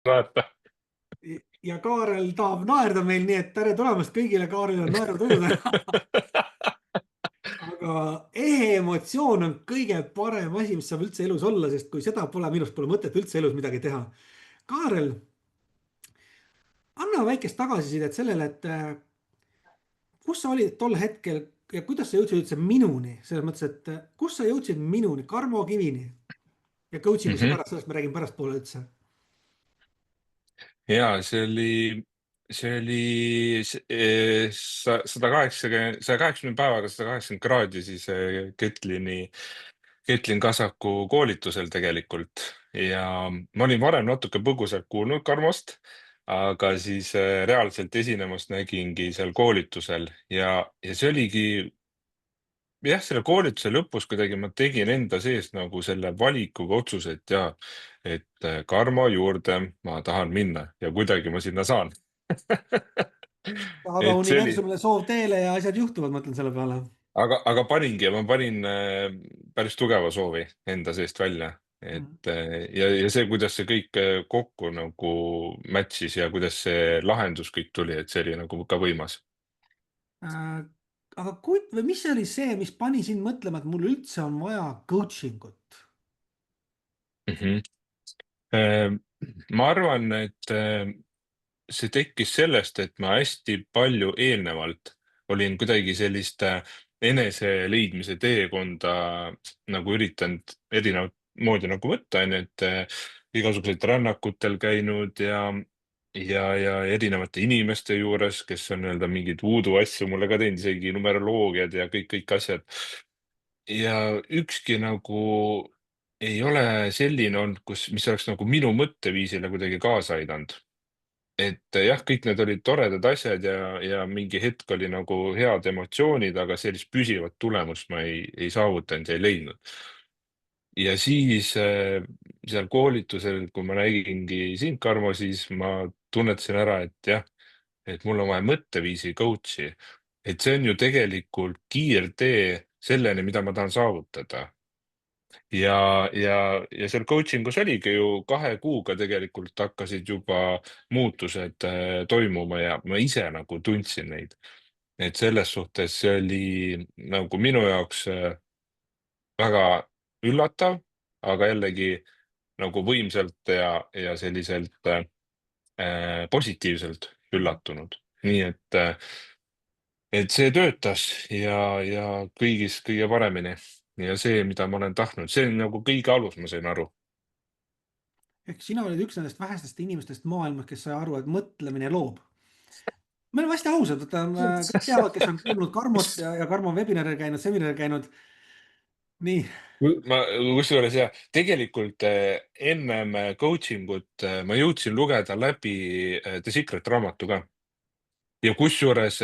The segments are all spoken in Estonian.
naerda. ja Kaarel tahab naerda meil, nii et tere tulemast kõigile, Kaarel on naerutuju täna. aga ehe emotsioon on kõige parem asi, mis saab üldse elus olla, sest kui seda pole, minu arust pole mõtet üldse elus midagi teha. Kaarel, anna väikest tagasisidet sellele, et kus sa olid tol hetkel ja kuidas sa jõudsid üldse minuni, selles mõttes, et kus sa jõudsid minuni, Karmo Kivini ja coaching usse Mhm. pärast, sellest me räägime pärastpoole üldse. Ja see oli 180 päevaga 180 kraadi siis Ketlin Kasaku koolitusel tegelikult ja ma olin varem natuke põgusalt kuulnud Karmost, aga siis reaalselt esinemast nägingi seal koolitusel ja see oligi jah, selle koolituse lõpus kuidagi ma tegin enda sees nagu selle valikuga otsuse, et jaa, et Karmo juurde ma tahan minna ja kuidagi ma sinna saan. aga et see oli, universumile soov teele ja asjad juhtuvad, mõtlen selle peale. aga paningi ja ma panin päris tugeva soovi enda seest välja, Mhm. et ja see, kuidas see kõik kokku nagu match'is ja kuidas see lahendus kõik tuli, et see oli nagu ka võimas. Äh, aga või mis oli see, mis pani sind mõtlema, et mul üldse on vaja coaching ut? Mhm. Äh, ma arvan, et see tekkis sellest, et ma hästi palju eelnevalt olin kuidagi sellist eneseleidmise teekonda nagu üritanud erinevat moodi nagu võtta, onju, et igasugused rännakutel käinud ja erinevate inimeste juures, kes on nii-öelda mingeid voodoo asju mulle ka teinud, isegi numeroloogiad ja kõik asjad. ja ükski nagu ei ole selline olnud, mis oleks nagu minu mõtteviisile kuidagi kaasa aidanud. Et jah, kõik need olid toredad asjad ja mingi hetk oli nagu head emotsioonid, aga sellist püsivat tulemust ma ei saavutanud ja ei leidnud. Ja siis seal koolitusel, kui ma nägingi sind, Karmo, siis ma tunnetasin ära, et jah, et mul on vaja mõtteviisi coach'i. Et see on ju tegelikult kiirtee selleni, mida ma tahan saavutada. Ja seal coaching us oligi ju 2 kuuga tegelikult hakkasid juba muutused toimuma ja ma ise nagu tundsin neid. Et selles suhtes see oli nagu minu jaoks väga üllatav, aga jällegi nagu võimsalt ja selliselt positiivselt üllatunud. Nii et see töötas ja kõige paremini. Ja see, mida ma olen tahtnud, see on nagu kõige alus, ma sain aru. ehk sina olid üks nendest vähestest inimestest maailmas, kes sai aru, et mõtlemine loob. me oleme hästi ausad, et kõik teavad, kes on kuulnud Karmot ja Karmo webinaril käinud, seminaril käinud. nii. Ma kusjuures ja tegelikult ennem coaching ut ma jõudsin lugeda läbi The Secret raamatu ka. Ja kusjuures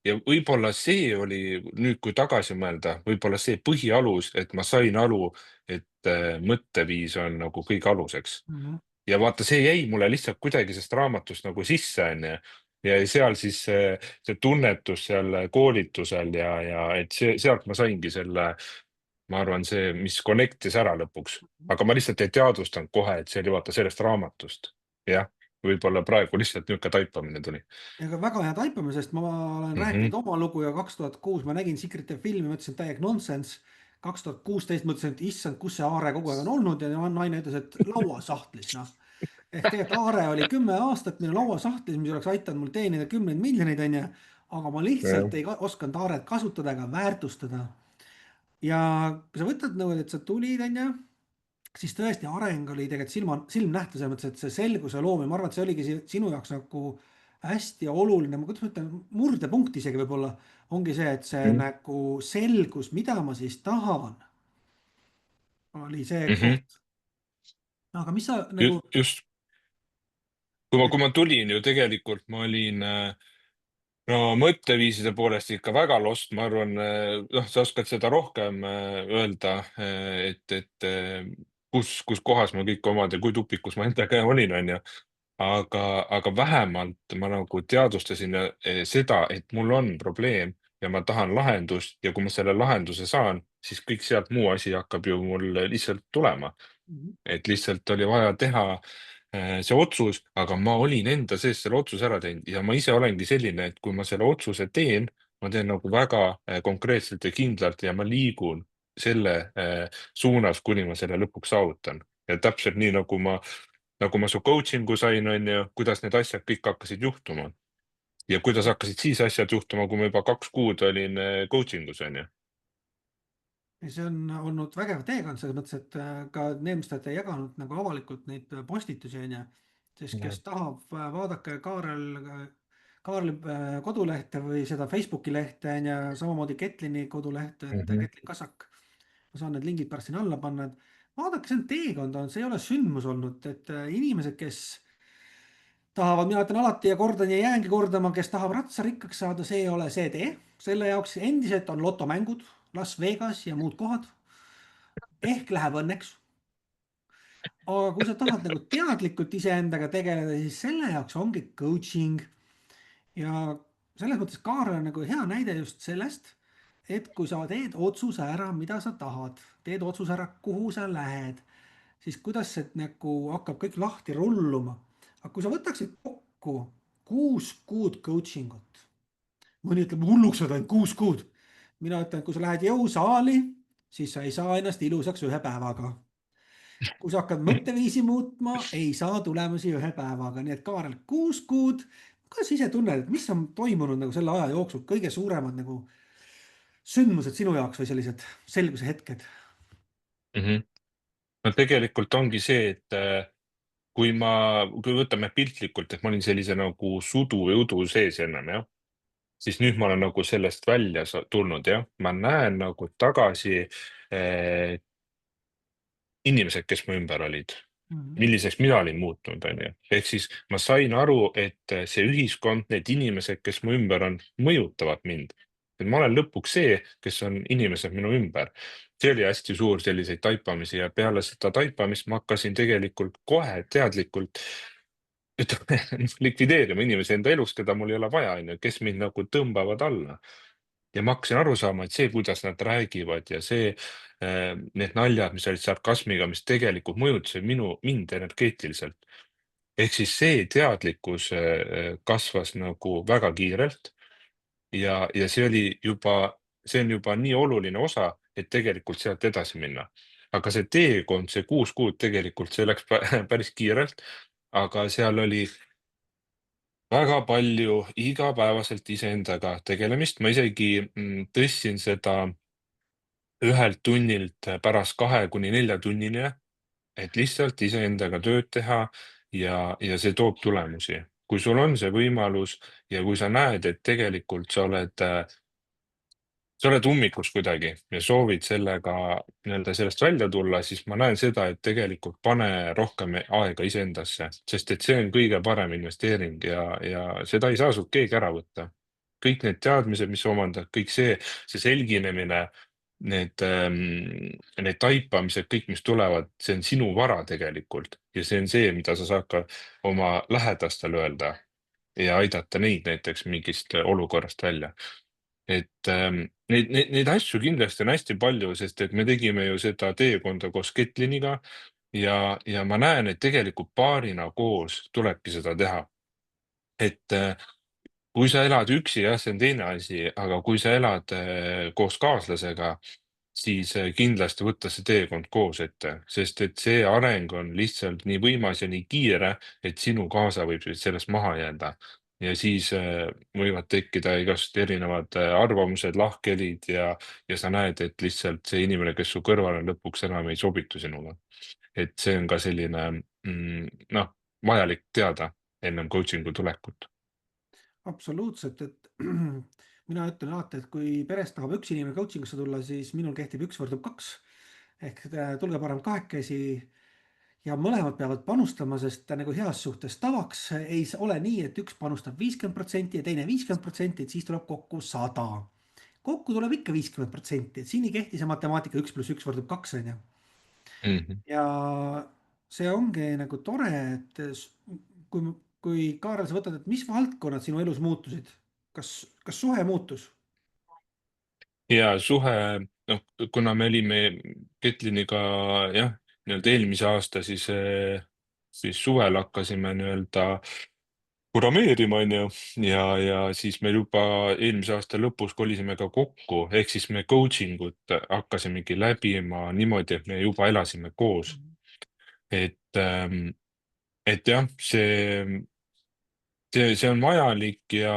ja võib-olla see oli nüüd, kui tagasi mõelda, võib-olla see põhialus, et ma sain aru, et mõtteviis on nagu kõige aluseks. Mhm. Ja vaata, see jäi mulle lihtsalt kuidagi sellest raamatust nagu sisse, onju. Ja seal siis see tunnetus seal koolitusel ja et sealt ma saingi selle, ma arvan, see, mis connect'is ära lõpuks, aga ma lihtsalt ei teadvustanud kohe, et see oli vaata sellest raamatust. jah, võib-olla praegu lihtsalt niisugune taipamine tuli. ega väga hea taipamine, sest ma olen Mhm. rääkinud oma lugu ja 2006 ma nägin Secret'i filmi, mõtlesin täielik nonsense. 2016 mõtlesin, et issand, kus see Aare kogu aeg on olnud ja naine ütles, et lauasahtlis, noh. ehk tegelikult Aare oli 10 aastat minu lauasahtlis, mis oleks aidanud mul teenida kümneid miljoneid, onju. aga ma Jah. lihtsalt ei osanud Aaret kasutada ega väärtustada. ja kui sa võtad nagu, et sa tulid, onju, siis tõesti areng oli tegelikult silmnähtav selles mõttes, et see selguse loomine, ma arvan, et see oligi sinu jaoks nagu hästi oluline, kuidas ma ütlen, murdepunkt isegi võib-olla ongi see, et see Mhm. nagu selgus, mida ma siis tahan, oli see Mhm. koht. aga mis sa nagu. Just, kui ma tulin ju tegelikult ma olin no mõtteviiside poolest ikka väga lost, ma arvan, noh, sa oskad seda rohkem öelda, kus kohas ma kõik omad ja kui tupikus ma endaga olin, onju. aga vähemalt ma nagu teadvustasin seda, et mul on probleem ja ma tahan lahendust ja kui ma selle lahenduse saan, siis kõik sealt muu asi hakkab ju mul lihtsalt tulema. Mhm. Et lihtsalt oli vaja teha see otsus, aga ma olin enda sees selle otsuse ära teinud ja ma ise olengi selline, et kui ma selle otsuse teen, ma teen nagu väga konkreetselt ja kindlalt ja ma liigun selle suunas, kuni ma selle lõpuks saavutan. Ja täpselt nii, nagu ma su coaching'u sain, on ju, kuidas need asjad kõik hakkasid juhtuma ja kuidas hakkasid siis asjad juhtuma, kui ma juba 2 kuud olin coaching us, on ju. ja see on olnud vägev teekond selles mõttes, et ka need, mis te olete jaganud nagu avalikult neid postitusi on ju, siis kes tahab, vaadake Kaarli kodulehte või seda Facebooki lehte on ju, samamoodi Ketlini kodulehte, et Mhm. Ketlin Kasak. Ma saan need lingid pärast sinna alla panna, et vaadake, see on teekond olnud, see ei ole sündmus olnud, et inimesed, kes tahavad, mina ütlen alati ja kordan ja jäängi kordama, kes tahab ratsarikkaks saada, see ei ole see tee. selle jaoks endiselt on lotomängud, Las Vegas ja muud kohad. ehk läheb õnneks. aga kui sa tahad nagu teadlikult iseendaga tegeleda, siis selle jaoks ongi coaching. ja selles mõttes Kaarel on nagu hea näide just sellest, et kui sa teed otsuse ära, mida sa tahad, teed otsuse ära, kuhu sa lähed, siis kuidas see nagu hakkab kõik lahti rulluma. aga kui sa võtaksid kokku 6 kuud coaching ut, mõni ütleb hulluks oled ainult 6 kuud. mina ütlen, et kui sa lähed jõusaali, siis sa ei saa ennast ilusaks 1 päevaga. kui sa hakkad mõtteviisi muutma, ei saa tulemusi 1 päevaga, nii et Kaarel, 6 kuud. kuidas sa ise tunned, et mis on toimunud nagu selle aja jooksul, kõige suuremad nagu sündmused sinu jaoks või sellised selguse hetked? Mhm. no tegelikult ongi see, et kui võtame piltlikult, et ma olin sellise nagu sudu või udu sees ennem, jah, siis nüüd ma olen nagu sellest välja tulnud, jah, ma näen nagu tagasi eh, inimesed, kes mu ümber olid, Mhm. milliseks mina olin muutunud, on ju. ehk siis ma sain aru, et see ühiskond, need inimesed, kes mu ümber on, mõjutavad mind. et ma olen lõpuks see, kes on inimesed minu ümber. see oli hästi suur selliseid taipamisi ja peale seda taipamist ma hakkasin tegelikult kohe teadlikult ütleme, likvideerima inimesi enda elus, keda mul ei ole vaja, on ju, kes mind nagu tõmbavad alla. ja ma hakkasin aru saama, et see, kuidas nad räägivad ja see, need naljad, mis olid sarkasmiga, mis tegelikult mõjutasid mind energeetiliselt. ehk siis see teadlikkus kasvas nagu väga kiirelt ja see on juba nii oluline osa, et tegelikult sealt edasi minna. aga see teekond, see 6 kuud tegelikult, see läks päris kiirelt, aga seal oli väga palju igapäevaselt iseendaga tegelemist, ma isegi tõstsin seda 1 tunnilt pärast 2 kuni 4 tunnini, et lihtsalt iseendaga tööd teha ja see toob tulemusi. kui sul on see võimalus ja kui sa näed, et tegelikult sa oled ummikus kuidagi ja soovid sellega nii-öelda sellest välja tulla, siis ma näen seda, et tegelikult pane rohkem aega iseendasse, sest et see on kõige parem investeering ja seda ei saa sult keegi ära võtta. kõik need teadmised, mis sa omandad, kõik see selginemine, need taipamised, kõik, mis tulevad, see on sinu vara tegelikult ja see on see, mida sa saad ka oma lähedastele öelda ja aidata neid näiteks mingist olukorrast välja. Neid asju kindlasti on hästi palju, sest et me tegime ju seda teekonda koos Ketliniga ja ma näen, et tegelikult paarina koos tulebki seda teha. Et kui sa elad üksi, jah, see on teine asi, aga kui sa elad koos kaaslasega, siis kindlasti võtta see teekond koos ette, sest et see areng on lihtsalt nii võimas ja nii kiire, et sinu kaasa võib sellest maha jääda. ja siis võivad tekkida igasugused erinevad arvamused, lahkhelid ja sa näed, et lihtsalt see inimene, kes su kõrval on, lõpuks enam ei sobitu sinule. et see on ka selline noh, vajalik teada ennem coaching'u tulekut. absoluutselt, et mina ütlen alati, et kui perest tahab üks inimene coaching usse tulla, siis minul kehtib 1 × 2. ehk tulge parem kahekesi ja mõlemad peavad panustama, sest nagu heas suhtes tavaks ei ole nii, et üks panustab 50% ja teine 50%, et siis tuleb kokku 100. kokku tuleb ikka 50%, et siin ei kehti see matemaatika 1 + 1 = 2 on ju. Mhm. ja see ongi nagu tore, et kui, kui Kaarel, sa võtad, et mis valdkonnad sinu elus muutusid, kas suhe muutus? ja suhe, noh, kuna me olime Ketliniga jah, nii-öelda eelmise aasta siis siis suvel hakkasime nii-öelda programmeerima, onju, ja siis meil juba eelmise aasta lõpus kolisime ka kokku, ehk siis me coaching ut hakkasimegi läbima niimoodi, et me juba elasime koos. et, et jah, see on vajalik ja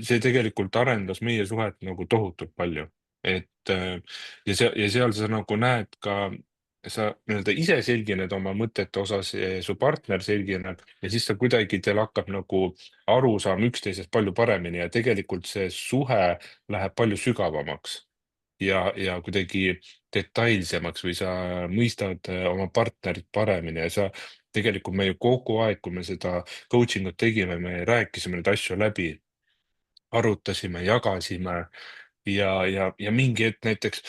see tegelikult arendas meie suhet nagu tohutult palju. Ja seal sa nagu näed ka, sa nii-öelda ise selgined oma mõtete osas, su partner selgineb ja siis ta kuidagi, teil hakkab nagu arusaam üksteisest palju paremini ja tegelikult see suhe läheb palju sügavamaks ja kuidagi detailsemaks või sa mõistad oma partnerit paremini ja sa tegelikult me ju kogu aeg, kui me seda coaching ut tegime, me rääkisime neid asju läbi, arutasime, jagasime ja mingi hetk näiteks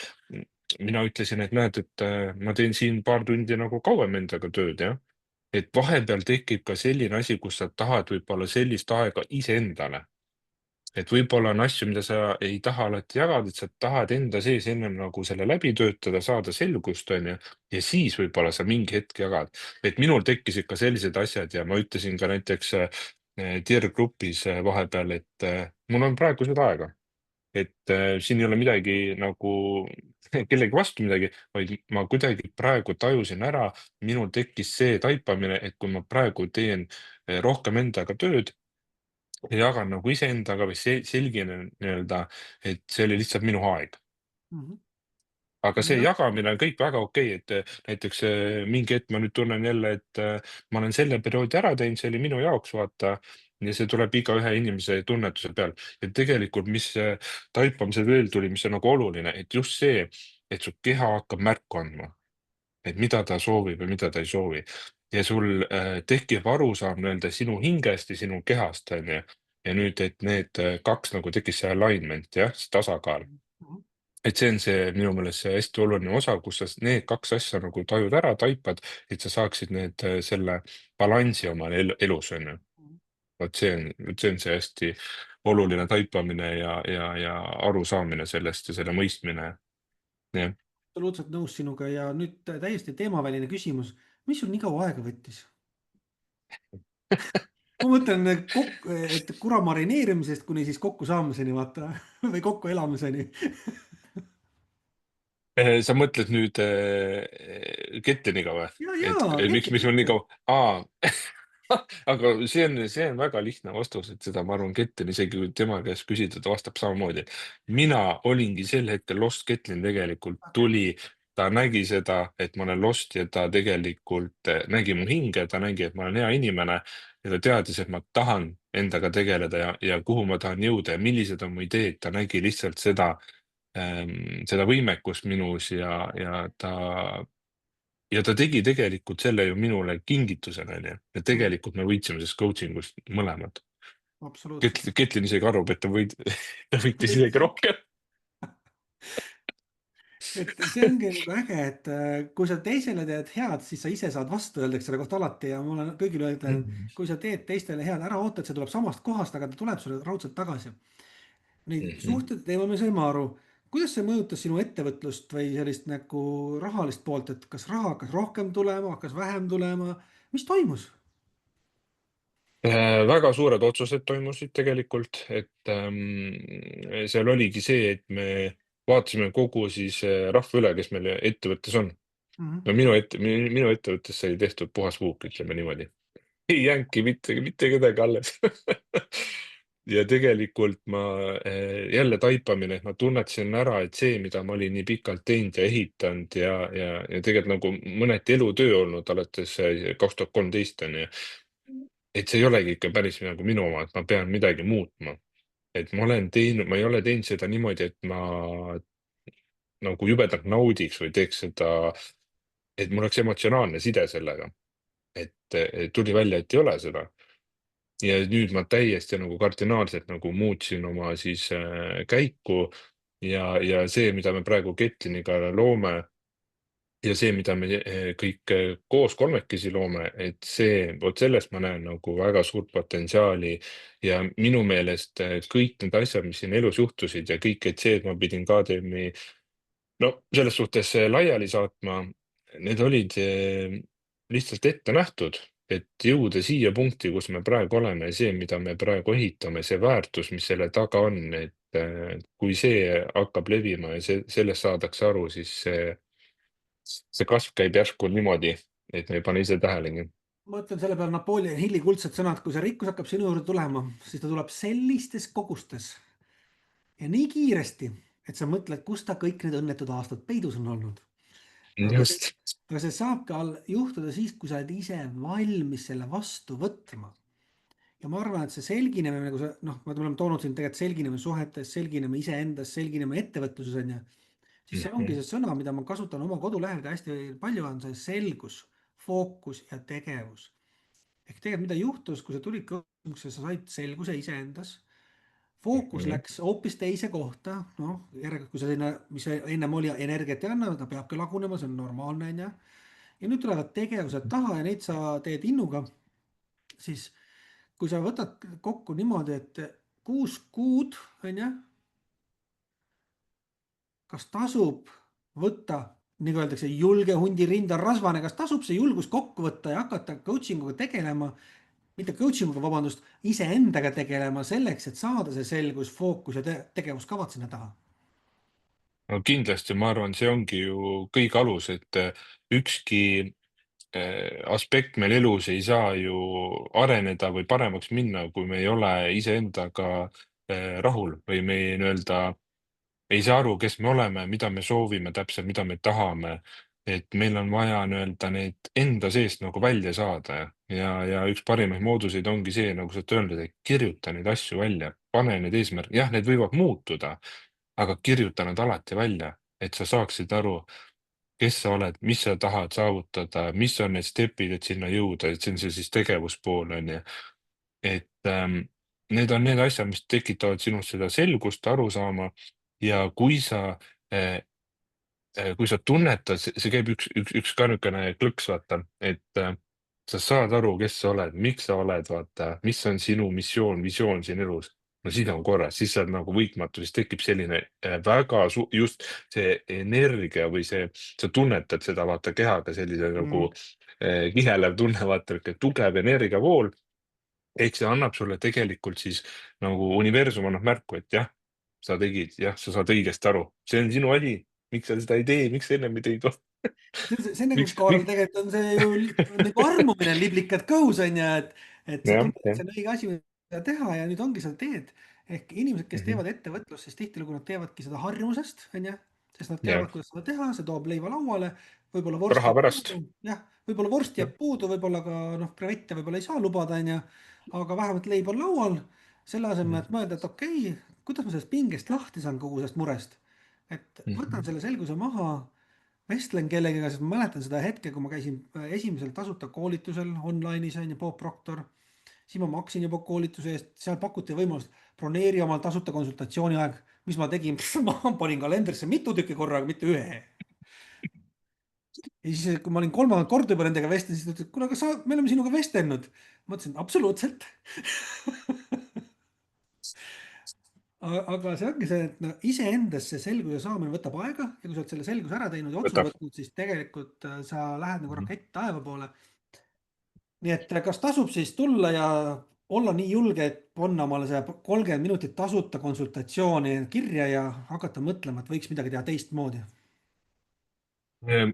mina ütlesin, et näed, et ma teen siin paar tundi nagu kauem endaga tööd, jah. Et vahepeal tekib ka selline asi, kus sa tahad võib-olla sellist aega iseendale. Et võib-olla on asju, mida sa ei taha alati jagada, et sa tahad enda sees ennem nagu selle läbi töötada, saada selgust, onju. Ja siis võib-olla sa mingi hetk jagad. Et minul tekkisid ka sellised asjad ja ma ütlesin ka näiteks Dear grupis vahepeal, et mul on praegu seda aega. Et siin ei ole midagi nagu kellegi vastu midagi, vaid ma kuidagi praegu tajusin ära, minul tekkis see taipamine, et kui ma praegu teen rohkem endaga tööd, jagan nagu iseendaga või selginen nii-öelda, et see oli lihtsalt minu aeg. Mhm. Aga see Jah. jagamine on kõik väga okei, et näiteks mingi hetk ma nüüd tunnen jälle, et ma olen selle perioodi ära teinud, see oli minu jaoks, vaata, ja see tuleb igaühe inimese tunnetuse peal. Ja tegelikult, mis taipamisel veel tuli, mis on nagu oluline, et just see, et su keha hakkab märku andma, et mida ta soovib ja mida ta ei soovi. Ja sul tekib arusaam nii-öelda sinu hingest ja sinu kehast, onju. Ja nüüd, et need kaks nagu tekkis see alignment, jah, see tasakaal. Mhm. Et see on see minu meelest see hästi oluline osa, kus sa need kaks asja nagu tajud ära, taipad, et sa saaksid selle balansi oma elus, onju. vot see on see hästi oluline taipamine ja arusaamine sellest ja selle mõistmine. Jah. Absoluutselt nõus sinuga ja nüüd täiesti teemaväline küsimus. Mis sul nii kaua aega võttis? Ma mõtlen et kura marineerimisest kuni siis kokkusaamiseni, vaata, või kokku elamiseni. Sa mõtled nüüd Ketliniga või? Et Ja, miks mul nii Ketliniga. kaua? Aga see on väga lihtne vastus, et seda ma arvan, Ketlin, isegi kui tema käest küsida, ta vastab samamoodi. Mina olingi sel hetkel Lost, Ketlin tegelikult Okei. tuli, ta nägi seda, et ma olen Lost ja ta tegelikult nägi mu hinge, ta nägi, et ma olen hea inimene ja ta teadis, et ma tahan endaga tegeleda ja kuhu ma tahan jõuda ja millised on mu ideed, ta nägi lihtsalt seda võimekust minus ja ta tegi tegelikult selle ju minule kingitusena, onju. Ja Mhm. tegelikult me võitsime sellest coaching ust mõlemad. Absoluutselt. Ketlin isegi arvab, et ta võitis isegi Võitis. rohkem. Et see ongi nagu äge, et kui sa teisele teed head, siis sa ise saad vastu, öeldakse selle kohta alati ja ma olen kõigile öelda, et Mhm. kui sa teed teistele head, ära oota, et see tuleb samast kohast, aga ta tuleb sulle raudselt tagasi. Neid suhted teema me saime aru. Kuidas see mõjutas sinu ettevõtlust või sellist nagu rahalist poolt, et kas raha hakkas rohkem tulema, hakkas vähem tulema, mis toimus? Väga suured otsused toimusid tegelikult, et seal oligi see, et me vaatasime kogu siis rahva üle, kes meil ettevõttes on. Mhm. No minu ettevõttes sai tehtud puhas vuuk, ütleme niimoodi. Ei jäänudki mitte kedagi alles. Ja tegelikult ma jälle taipamine, et ma tunnetasin ära, et see, mida ma olin nii pikalt teinud ja ehitanud ja tegelikult nagu mõneti elutöö olnud alates 2013 on ju, et see ei olegi ikka päris nagu minu oma, et ma pean midagi muutma. Et ma ei ole teinud seda niimoodi, et ma nagu jubedalt naudiks või teeks seda, et mul oleks emotsionaalne side sellega. Et tuli välja, et ei ole seda. Ja nüüd ma täiesti nagu kardinaalselt nagu muutsin oma siis käiku ja see, mida me praegu Ketliniga loome ja see, mida me kõik koos kolmekesi loome, et vot sellest ma näen nagu väga suurt potentsiaali ja minu meelest kõik need asjad, mis siin elus juhtusid ja kõik, et see, et ma pidin KTM-i no selles suhtes laiali saatma, need olid lihtsalt ette nähtud, et jõuda siia punkti, kus me praegu oleme ja see, mida me praegu ehitame, see väärtus, mis selle taga on, et kui see hakkab levima ja sellest saadakse aru, siis see kasv käib järsku niimoodi, et me ei pane ise tähelegi. ma ütlen selle peale Napoleon Hilli kuldsed sõnad, kui see rikkus hakkab sinu juurde tulema, siis ta tuleb sellistes kogustes ja nii kiiresti, et sa mõtled, kus ta kõik need õnnetud aastad peidus on olnud. aga see, just. aga see saabki juhtuda siis, kui sa oled ise valmis selle vastu võtma. ja ma arvan, et see selginemine, nagu sa noh, me oleme toonud siin tegelikult selginemine suhetes, selginemine iseendas, selginemine ettevõtluses on ju, siis see ongi Mhm, see sõna, mida ma kasutan oma kodulehel ka hästi palju, on see selgus, fookus ja tegevus. ehk tegelikult mida juhtus, kui sa tulid coaching'usse, sa said selguse iseendas, fookus mhm, läks hoopis teise kohta, noh, järelikult kui sa sinna, mis ennem oli, energiat ei anna, ta peabki lagunema, see on normaalne on ju. ja nüüd tulevad tegevused taha ja neid sa teed innuga, siis kui sa võtad kokku niimoodi, et 6 kuud on ju, kas tasub võtta, nagu öeldakse, julge hundi rind on rasvane, kas tasub see julgus kokku võtta ja hakata coaching uga tegelema, mitte coaching uga, vabandust, iseendaga tegelema selleks, et saada see selgus, fookus ja tegevuskavad sinna taha. no kindlasti ma arvan, see ongi ju kõige alus, et ükski aspekt meil elus ei saa ju areneda või paremaks minna, kui me ei ole iseendaga rahul või me nii-öelda ei saa aru, kes me oleme, mida me soovime täpselt, mida me tahame. et meil on vaja nii-öelda need enda seest nagu välja saada ja üks parimaid mooduseid ongi see, nagu sa oled öelnud, et kirjuta neid asju välja, pane need eesmärgid, jah, need võivad muutuda, aga kirjuta nad alati välja, et sa saaksid aru, kes sa oled, mis sa tahad saavutada, mis on need step'id, et sinna jõuda, et see on see siis tegevuspool on ju. et need on need asjad, mis tekitavad sinust seda selgust, arusaama ja kui sa tunnetad, see käib üks ka niisugune klõks, vaata, et sa saad aru, kes sa oled, miks sa oled, vaata, mis on sinu missioon, visioon siin elus. No siis on korras, siis sa oled nagu võitmatu, siis tekib selline just see energia või see, sa tunnetad seda, vaata, kehaga sellise nagu Mm. kihelev tunne, vaata, niisugune tugev energiavool. Ehk see annab sulle tegelikult siis nagu universum annab märku, et jah, sa tegid, jah, sa saad õigesti aru, see on sinu asi. Miks sa seda ei tee, miks sa ennem ei teinud? see on nagu, Miks, Kaarel, miks? tegelikult on see ju nagu armumine, liblikad kõhus on ju, et sa jah, tunned, et jah. see on õige asi, mida teha ja nüüd ongi seda teed. ehk inimesed, kes Mhm. teevad ettevõtlust, siis tihtilugu nad teevadki seda harjumusest, on ju, sest nad jah, teavad, kuidas seda teha, see toob leiva lauale, võib-olla vorst raha jääb pärast. puudu, jah, võib-olla vorst Jah. jääb puudu, võib-olla ka noh, brevette võib-olla ei saa lubada, on ju, aga vähemalt leib on laual, selle asemel, et mõelda, et okei okay,, kuidas ma sellest pingest lahti saan, kogu sellest murest, et võtan Mhm. selle selguse maha, vestlen kellegagi, sest ma mäletan seda hetke, kui ma käisin esimesel tasuta koolitusel online'is on ju, Bob Proctor, siis ma maksin juba koolituse eest, seal pakuti võimalust, broneeri omal tasuta konsultatsiooni aeg, mis ma tegin, ma panin kalendrisse mitu tükki korraga, mitte ühe. ja siis, kui ma olin kolmandat korda juba nendega vestlenud, siis ta ütles, kuule, aga sa, me oleme sinuga vestelnud. ma ütlesin absoluutselt. aga see ongi see, et no iseendasse selguse saamine võtab aega ja kui sa oled selle selguse ära teinud ja otsuse võtab. võtnud, siis tegelikult sa lähed nagu Mhm. rakett taeva poole. nii et kas tasub siis tulla ja olla nii julge, et panna omale see 30 minutit tasuta konsultatsiooni kirja ja hakata mõtlema, et võiks midagi teha teistmoodi.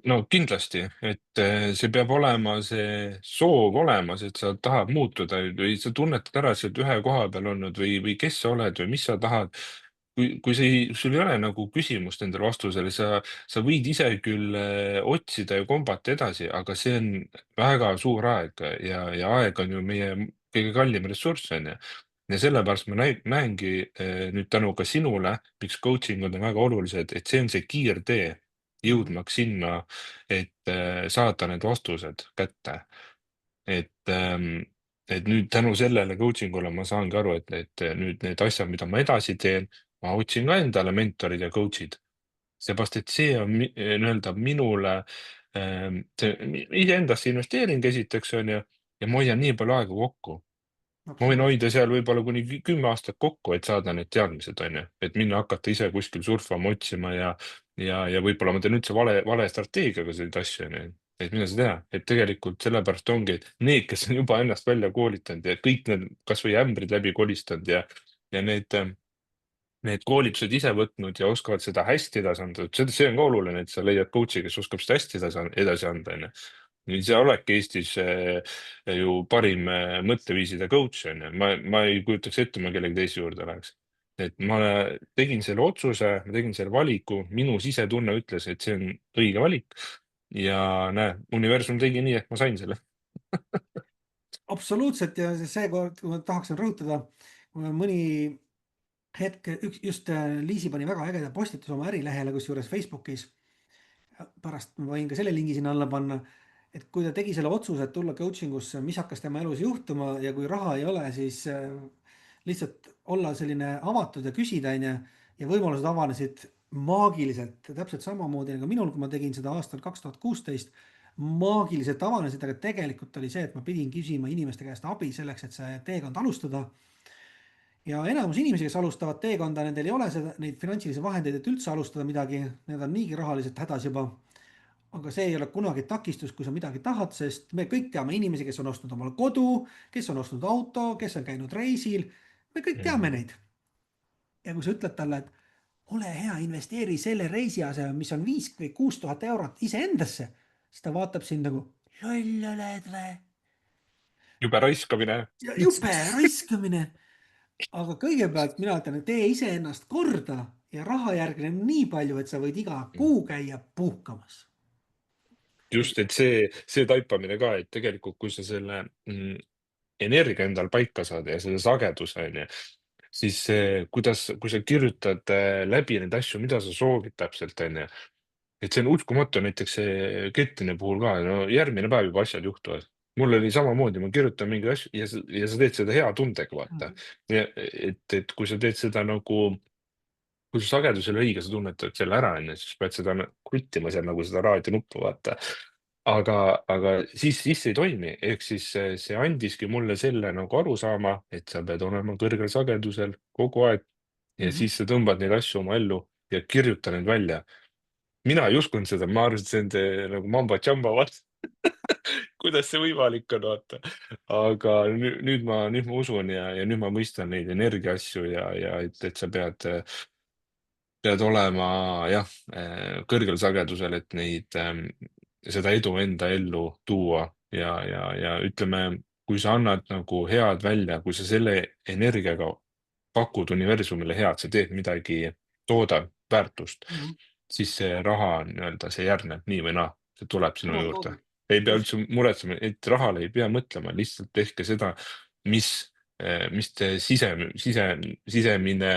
No kindlasti, et see peab olema see soov olemas, et sa tahad muutuda või sa tunnetad ära, et sa oled ühe koha peal olnud või kes sa oled või mis sa tahad. kui sul ei ole nagu küsimust endale vastusele, sa võid ise küll otsida ja kombata edasi, aga see on väga suur aeg ja aeg on ju meie kõige kallim ressurss, on ju. ja sellepärast ma näengi nüüd tänu ka sinule, miks coaching'ud on väga olulised, et see on see kiirtee Mhm. jõudmaks sinna, et saada need vastused kätte. et, ähm, et nüüd tänu sellele coaching ule ma saangi aru, et nüüd need asjad, mida ma edasi teen, ma otsin ka endale mentorid ja coach'id, seepärast et see on nii-öelda minule iseendasse investeering esiteks on ju, ja ma hoian nii palju aega kokku. Ma võin Absoluutselt. hoida seal võib-olla kuni 10 aastat kokku, et saada need teadmised, on ju, et minna hakata ise kuskil surfama, otsima ja võib-olla ma teen üldse vale strateegiaga neid asju, on ju. et mida sa teha, et tegelikult sellepärast ongi, et need, kes on juba ennast välja koolitanud ja kõik need kasvõi ämbrid läbi kolistanud ja need koolitused ise võtnud ja oskavad seda hästi edasi anda, et see on ka oluline, et sa leiad coach'i, kes oskab seda hästi edasi anda, onju. nii sa oledki Eestis ju parim mõtteviiside coach, onju. ma ei kujutaks ette, ma kellegi teise juurde läheks. et ma tegin selle otsuse, ma tegin selle valiku, minu sisetunne ütles, et see on õige valik. ja näe, universum tegi nii, et ma sain selle. absoluutselt, ja seekord ma tahaksin rõhutada, mõni hetk just Liisi pani väga ägeda postituse oma ärilehele, kusjuures Facebookis. Pärast ma võin ka selle lingi sinna alla panna, et kui ta tegi selle otsuse, et tulla coaching usse, mis hakkas tema elus juhtuma ja kui raha ei ole, siis lihtsalt olla selline avatud ja küsida, onju. ja võimalused avanesid maagiliselt, täpselt samamoodi nagu minul, kui ma tegin seda aastal 2016. maagiliselt avanesid, aga tegelikult oli see, et ma pidin küsima inimeste käest abi selleks, et see teekond alustada. ja enamus inimesi, kes alustavad teekonda, nendel ei ole neid finantsilisi vahendeid, et üldse alustada midagi, need on niigi rahaliselt hädas juba. aga see ei ole kunagi takistus, kui sa midagi tahad, sest me kõik teame inimesi, kes on ostnud omale kodu, kes on ostnud auto, kes on käinud reisil. me kõik teame Mhm. neid. ja kui sa ütled talle, et ole hea, investeeri selle reisi asemel, mis on 5 või 6 tuhat eurot iseendasse, siis ta vaatab sind nagu loll oled või. jube raiskamine. ja jube raiskamine. aga kõigepealt mina ütlen, et tee iseennast korda ja raha järgneb nii palju, et sa võid iga kuu käia puhkamas. just, et see taipamine ka, et tegelikult, kui sa selle energia endal paika saada ja selle sageduse, onju, siis kui sa kirjutad läbi neid asju, mida sa soovid täpselt, onju, et see on uskumatu, näiteks see kettide puhul ka, no järgmine päev juba asjad juhtuvad. mul oli samamoodi, ma kirjutan mingeid asju ja sa teed seda hea tundega, vaata. et kui sa teed seda nagu, kui su sagedus ei ole õige, sa tunnetad selle ära, onju, siis pead seda kruttima seal nagu seda raadionuppu, vaata. aga siis ei toimi, ehk siis see andiski mulle selle nagu arusaama, et sa pead olema kõrgel sagedusel kogu aeg ja Mhm. siis sa tõmbad neid asju oma ellu ja kirjuta neid välja. mina ei uskunud seda, ma arvasin, et see on nagu mamba-jamba, vaata, kuidas see võimalik on, vaata. aga nüüd ma usun ja nüüd ma mõistan neid energia asju ja et sa pead olema jah, kõrgel sagedusel, et seda edu enda ellu tuua ja ütleme, kui sa annad nagu head välja, kui sa selle energiaga pakud universumile head, sa teed midagi, toodad väärtust, Mhm. siis see raha nii-öelda, see järgneb nii või naa, see tuleb sinu juurde. omamoodi, ei pea just. üldse muretsema, et rahale ei pea mõtlema, lihtsalt tehke seda, mis, mis te sisemine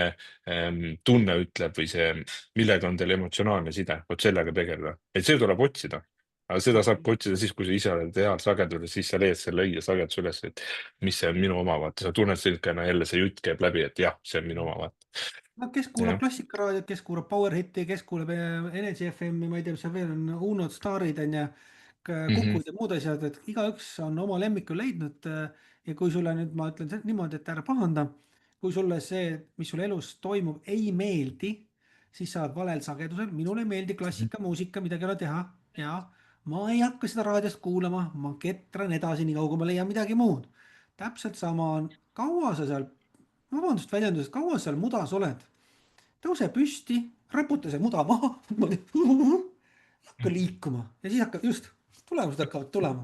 tunne ütleb või see, millega on teil emotsionaalne side, vot sellega tegeleda, et see tuleb otsida. aga seda saabki otsida siis, kui sa ise oled heal sagedusel, siis sa leiad selle õige sageduse üles, et mis see on minu oma, vaata, sa tunned selgelt, jälle see jutt käib läbi, et jah, see on minu oma, vaata. no kes kuulab jah. Klassikaraadiot, kes kuulab Powerhitti, kes kuulab Energy FM-i, ma ei tea, mis seal veel on, Unod, Starid on ju, Mhm. Kukud ja muud asjad, et igaüks on oma lemmiku leidnud. ja kui sulle nüüd, ma ütlen niimoodi, et ära pahanda, kui sulle see, mis sul elus toimub, ei meeldi, siis sa oled valel sagedusel. minule ei meeldi klassikamuusika, midagi ei ole teha ja ma ei hakka seda raadiost kuulama, ma ketran edasi, nii kaua kui ma leian midagi muud. täpselt sama on, kaua sa seal, vabandust väljendusest, kaua sa seal mudas oled? tõuse püsti, raputa see muda maha, hakka liikuma ja siis hakkab just, tulemused hakkavad tulema.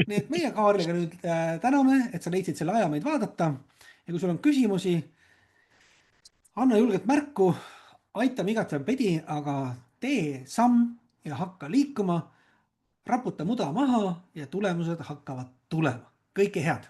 nii et meie Kaarliga nüüd täname, et sa leidsid selle aja meid vaadata. ja kui sul on küsimusi, anna julgelt märku, aitame igatpidi pidi, aga tee samm ja hakka liikuma. raputa muda maha ja tulemused hakkavad tulema. kõike head.